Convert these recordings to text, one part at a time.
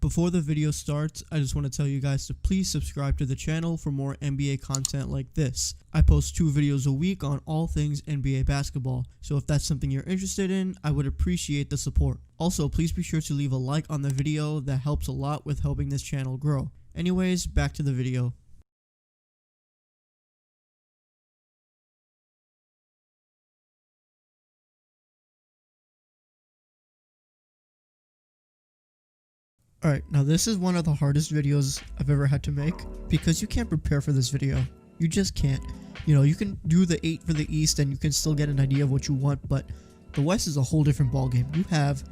Before the video starts, I just want to tell you guys to please subscribe to the channel for more NBA content like this. I post 2 videos a week on all things NBA basketball, so if that's something you're interested in, I would appreciate the support. Also, please be sure to leave a like on the video. That helps a lot with helping this channel grow. Anyways, back to the video. Alright, now this is one of the hardest videos I've ever had to make because you can't prepare for this video. You just can't. You know, you can do the 8 for the East and you can still get an idea of what you want, but the West is a whole different ballgame. You have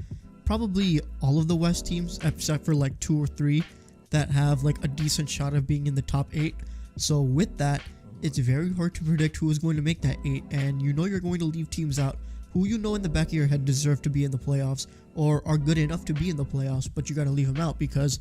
probably all of the West teams except for like 2 or 3 that have like a decent shot of being in the top 8. So with that, it's very hard to predict who is going to make that 8, and you know you're going to leave teams out who you know in the back of your head deserve to be in the playoffs or are good enough to be in the playoffs, but you got to leave them out because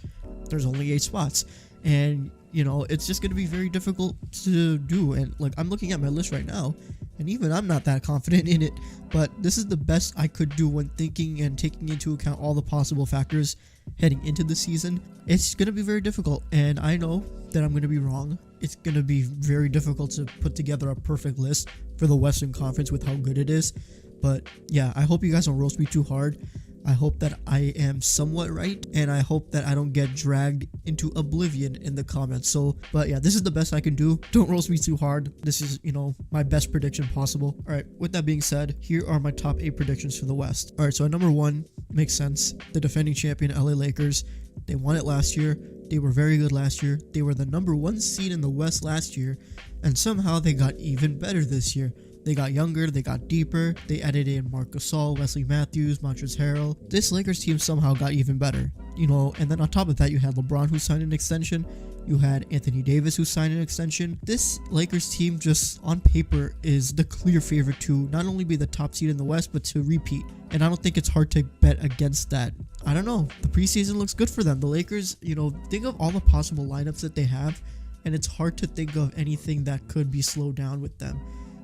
there's only 8 spots. And you know, it's just going to be very difficult to do. And like, I'm looking at my list right now and even I'm not that confident in it, but this is the best I could do when thinking and taking into account all the possible factors heading into the season. It's going to be very difficult, and I know that I'm going to be wrong. It's going to be very difficult to put together a perfect list for the Western Conference with how good it is. But yeah, I hope you guys don't roast me too hard. I hope that I am somewhat right, and I hope that I don't get dragged into oblivion in the comments. So, but yeah, this is the best I can do. Don't roast me too hard. This is, you know, my best prediction possible. All right, with that being said, here are my top 8 predictions for the West. All right, so at number 1, makes sense. The defending champion LA Lakers. They won it last year. They were very good last year. They were the number 1 seed in the West last year, and somehow they got even better this year. They got younger, they got deeper, they added in Marc Gasol, Wesley Matthews, Montrezl Harrell. This Lakers team somehow got even better, you know, and then on top of that, you had LeBron who signed an extension, you had Anthony Davis who signed an extension. This Lakers team just on paper is the clear favorite to not only be the top seed in the West, but to repeat. And I don't think it's hard to bet against that. I don't know, the preseason looks good for them. The Lakers, you know, think of all the possible lineups that they have, and it's hard to think of anything that could be slowed down with them.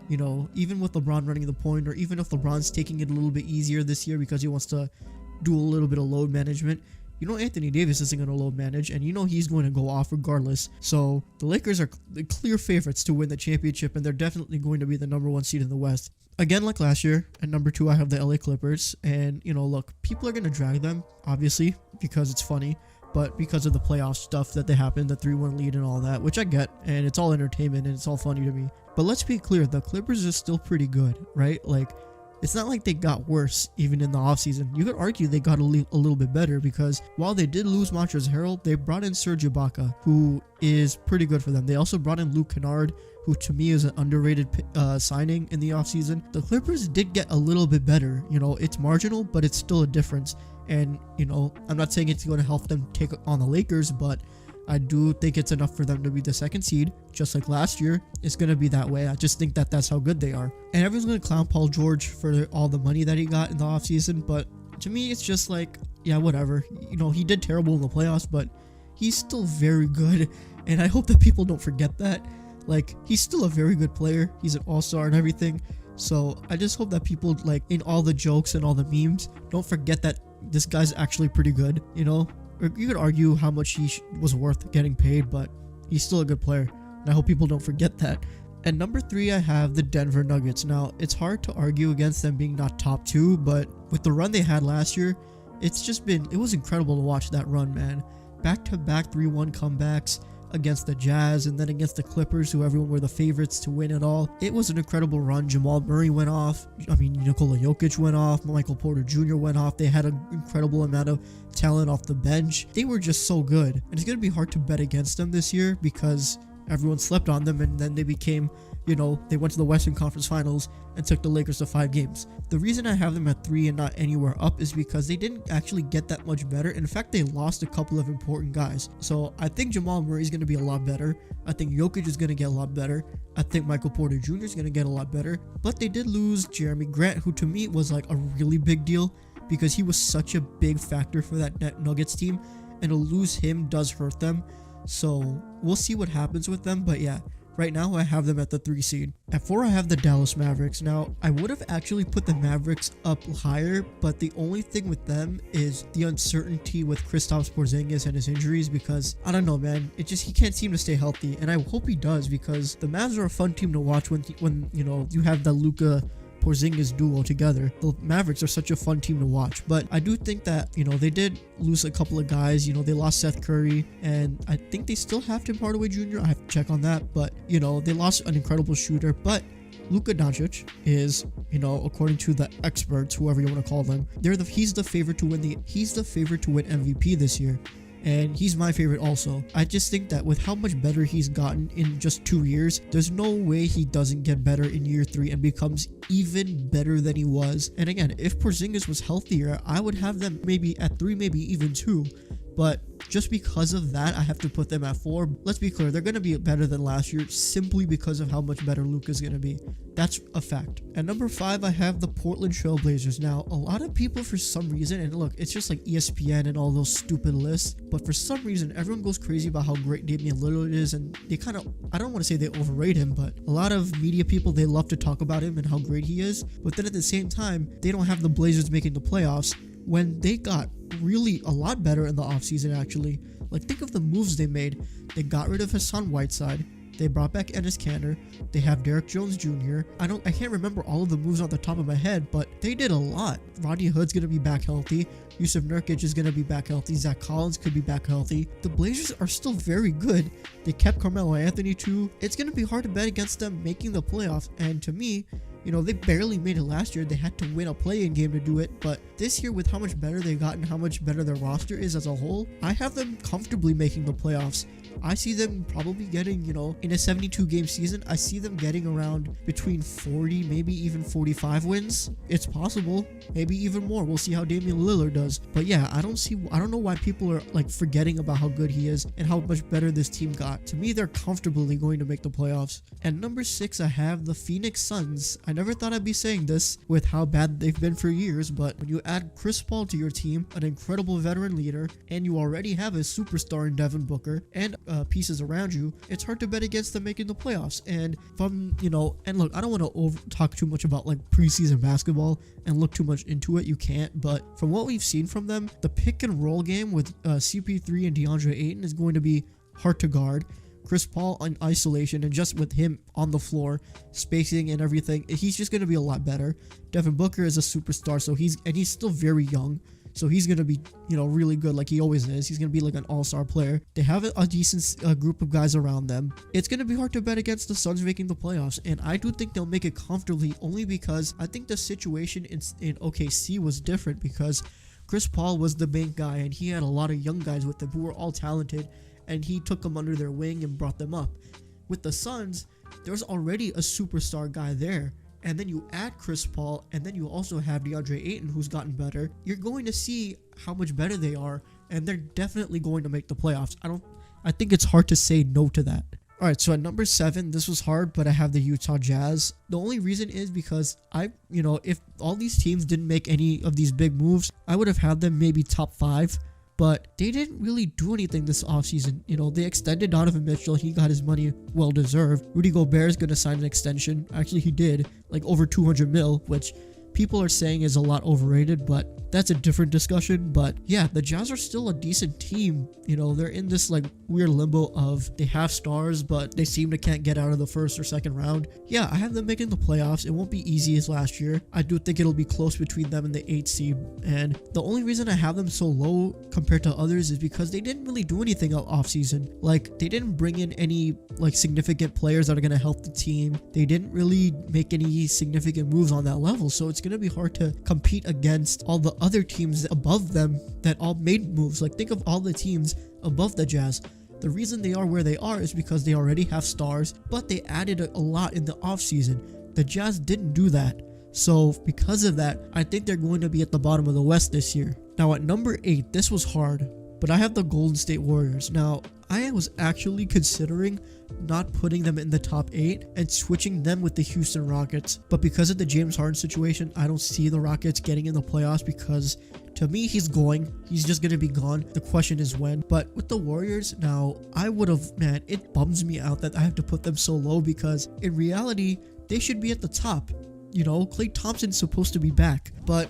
You know, even with LeBron running the point, or even if LeBron's taking it a little bit easier this year because he wants to do a little bit of load management, you know Anthony Davis isn't going to load manage, and you know he's going to go off regardless. So the Lakers are the clear favorites to win the championship, and they're definitely going to be the number 1 seed in the West. Again, like last year, at number 2, I have the LA Clippers, and you know, look, people are going to drag them, obviously, because it's funny, but because of the playoff stuff that they happened, the 3-1 lead and all that, which I get, and it's all entertainment and it's all funny to me. But let's be clear, the Clippers are still pretty good, right? Like, it's not like they got worse even in the offseason. You could argue they got a little bit better because while they did lose Montrezl Harrell, they brought in Serge Ibaka, who is pretty good for them. They also brought in Luke Kennard, who to me is an underrated signing in the offseason. The Clippers did get a little bit better. You know, it's marginal, but it's still a difference. And, you know, I'm not saying it's going to help them take on the Lakers, but I do think it's enough for them to be the 2nd seed, just like last year. It's going to be that way. I just think that that's how good they are. And everyone's going to clown Paul George for all the money that he got in the offseason, but to me, it's just like, yeah, whatever. You know, he did terrible in the playoffs, but he's still very good, and I hope that people don't forget that. Like, he's still a very good player. He's an all-star and everything. So I just hope that people, like, in all the jokes and all the memes, don't forget that this guy's actually pretty good, you know? Or you could argue how much he was worth getting paid, but he's still a good player, and I hope people don't forget that. At number 3, I have the Denver Nuggets. Now, it's hard to argue against them being not top 2, but with the run they had last year, it was incredible to watch that run, man. Back-to-back 3-1 comebacks against the Jazz and then against the Clippers, who everyone were the favorites to win it all. It was an incredible run. Jamal Murray went off. I mean, Nikola Jokic went off. Michael Porter Jr. went off. They had an incredible amount of talent off the bench. They were just so good. And it's going to be hard to bet against them this year because everyone slept on them, and then they became, you know, they went to the Western Conference Finals and took the Lakers to 5 games. The reason I have them at 3 and not anywhere up is because they didn't actually get that much better. In fact, they lost a couple of important guys. So I think Jamal Murray is going to be a lot better. I think Jokic is going to get a lot better. I think Michael Porter Jr. is going to get a lot better. But they did lose Jeremy Grant, who to me was like a really big deal because he was such a big factor for that Nuggets team. And to lose him does hurt them. So we'll see what happens with them. But yeah, Right now, I have them at the 3 seed. At 4, I have the Dallas Mavericks. Now, I would have actually put the Mavericks up higher, but the only thing with them is the uncertainty with Kristaps Porzingis and his injuries, because I don't know, man. He can't seem to stay healthy, and I hope he does, because the Mavs are a fun team to watch when you know, you have the Luka Porzingis duo together. The Mavericks are such a fun team to watch, but I do think that, you know, they did lose a couple of guys. You know, they lost Seth Curry, and I think they still have Tim Hardaway Jr. I have to check on that, but you know, they lost an incredible shooter. But Luka Doncic is, you know, according to the experts, whoever you want to call them, he's the favorite to win MVP this year. And he's my favorite also. I just think that with how much better he's gotten in just 2 years, there's no way he doesn't get better in year 3 and becomes even better than he was. And again, if Porzingis was healthier, I would have them maybe at 3, maybe even 2. But just because of that, I have to put them at 4. Let's be clear, they're going to be better than last year simply because of how much better Luka's going to be. That's a fact. At number 5, I have the Portland Trail Blazers. Now, a lot of people for some reason, and look, it's just like ESPN and all those stupid lists, but for some reason, everyone goes crazy about how great Damian Lillard is, and they kind of, I don't want to say they overrate him, but a lot of media people, they love to talk about him and how great he is, but then at the same time, they don't have the Blazers making the playoffs when they got really a lot better in the offseason, actually. Like, think of the moves they made. They got rid of Hassan Whiteside. They brought back Enes Kanter. They have Derek Jones Jr. I can't remember all of the moves off the top of my head, but they did a lot. Rodney Hood's gonna be back healthy. Yusuf Nurkic is gonna be back healthy. Zach Collins could be back healthy. The Blazers are still very good. They kept Carmelo Anthony too. It's gonna be hard to bet against them making the playoffs, and to me, you know, they barely made it last year. They had to win a play-in game to do it. But this year, with how much better they got and how much better their roster is as a whole, I have them comfortably making the playoffs. I see them probably getting, you know, in a 72-game season, I see them getting around between 40, maybe even 45 wins. It's possible, maybe even more. We'll see how Damian Lillard does. But yeah, I don't know why people are like forgetting about how good he is and how much better this team got. To me, they're comfortably going to make the playoffs. At number 6, I have the Phoenix Suns. I never thought I'd be saying this with how bad they've been for years, but when you add Chris Paul to your team, an incredible veteran leader, and you already have a superstar in Devin Booker, and pieces around you, it's hard to bet against them making the playoffs. And and look, I don't want to talk too much about like preseason basketball and look too much into it. You can't, but from what we've seen from them, the pick and roll game with CP3 and DeAndre Ayton is going to be hard to guard. Chris Paul in isolation and just with him on the floor, spacing and everything, he's just going to be a lot better. Devin Booker is a superstar, so he's still very young. So he's going to be, really good like he always is. He's going to be like an all-star player. They have a decent group of guys around them. It's going to be hard to bet against the Suns making the playoffs, and I do think they'll make it comfortably only because I think the situation in OKC was different because Chris Paul was the main guy, and he had a lot of young guys with him who were all talented, and he took them under their wing and brought them up. With the Suns, there's already a superstar guy there. And then you add Chris Paul, and then you also have DeAndre Ayton, who's gotten better. You're going to see how much better they are, and they're definitely going to make the playoffs. I think it's hard to say no to that. All right, so at number 7, this was hard, but I have the Utah Jazz. The only reason is because if all these teams didn't make any of these big moves, I would have had them maybe top 5. But they didn't really do anything this offseason. They extended Donovan Mitchell. He got his money well deserved. Rudy Gobert is going to sign an extension. Actually, he did, like over $200 million, which people are saying is a lot overrated, but that's a different discussion. But yeah, the Jazz are still a decent team. They're in this like weird limbo of they have stars, but they seem to can't get out of the first or second round. Yeah, I have them making the playoffs. It won't be easy as last year. I do think it'll be close between them and the 8th seed. And the only reason I have them so low compared to others is because they didn't really do anything off season. Like, they didn't bring in any like significant players that are going to help the team. They didn't really make any significant moves on that level. So it's going to be hard to compete against all the other teams above them that all made moves. Like, think of all the teams above the Jazz. The reason they are where they are is because they already have stars, but they added a lot in the offseason. The Jazz didn't do that. So because of that, I think they're going to be at the bottom of the West this year. Now at number 8, this was hard. but I have the Golden State Warriors. Now, I was actually considering not putting them in the top 8 and switching them with the Houston Rockets. But because of the James Harden situation, I don't see the Rockets getting in the playoffs because to me, he's just going to be gone. The question is when. But with the Warriors, now, man, it bums me out that I have to put them so low because in reality, they should be at the top. You know, Klay Thompson's supposed to be back, but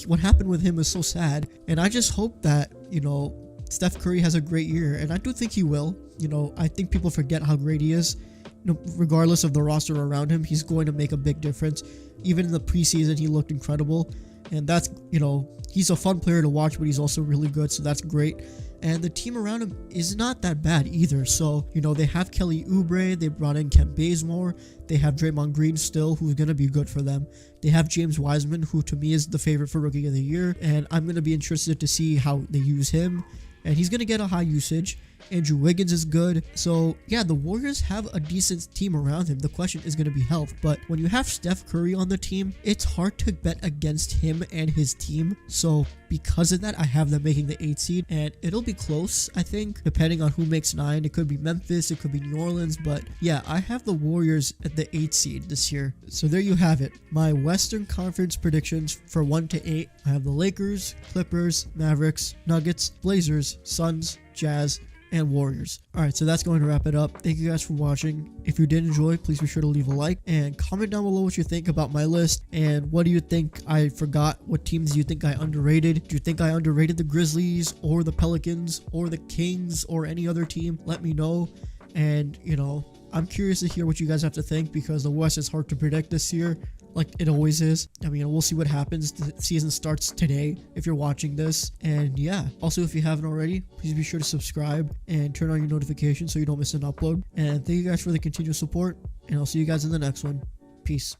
what happened with him is so sad. And I just hope that, you know, Steph Curry has a great year, and I do think he will. You know, I think people forget how great he is. You know, regardless of the roster around him, he's going to make a big difference. Even in the preseason, he looked incredible, and that's, you know, he's a fun player to watch, but he's also really good, so that's great. And the team around him is not that bad either. So, you know, they have Kelly Oubre, they brought in Kent Bazemore, they have Draymond Green still, who's going to be good for them. They have James Wiseman, who to me is the favorite for Rookie of the Year, and I'm going to be interested to see how they use him. And he's going to get a high usage. Andrew Wiggins is good. So, yeah, the Warriors have a decent team around him. The question is going to be health. But when you have Steph Curry on the team, it's hard to bet against him and his team. So, because of that, I have them making the 8 seed. And it'll be close, I think, depending on who makes 9. It could be Memphis. It could be New Orleans. But, yeah, I have the Warriors at the 8 seed this year. So, there you have it. My Western Conference predictions for 1 to 8. I have the Lakers, Clippers, Mavericks, Nuggets, Blazers, Suns, Jazz, and Warriors. Alright, so that's going to wrap it up. Thank you guys for watching. If you did enjoy, please be sure to leave a like and comment down below what you think about my list and what do you think I forgot. What teams do you think I underrated? Do you think I underrated the Grizzlies or the Pelicans or the Kings or any other team? Let me know. And, you know, I'm curious to hear what you guys have to think because the West is hard to predict this year, like it always is. I mean, we'll see what happens. The season starts today if you're watching this. And yeah, also if you haven't already, please be sure to subscribe and turn on your notifications so you don't miss an upload. And thank you guys for the continued support, and I'll see you guys in the next one. Peace.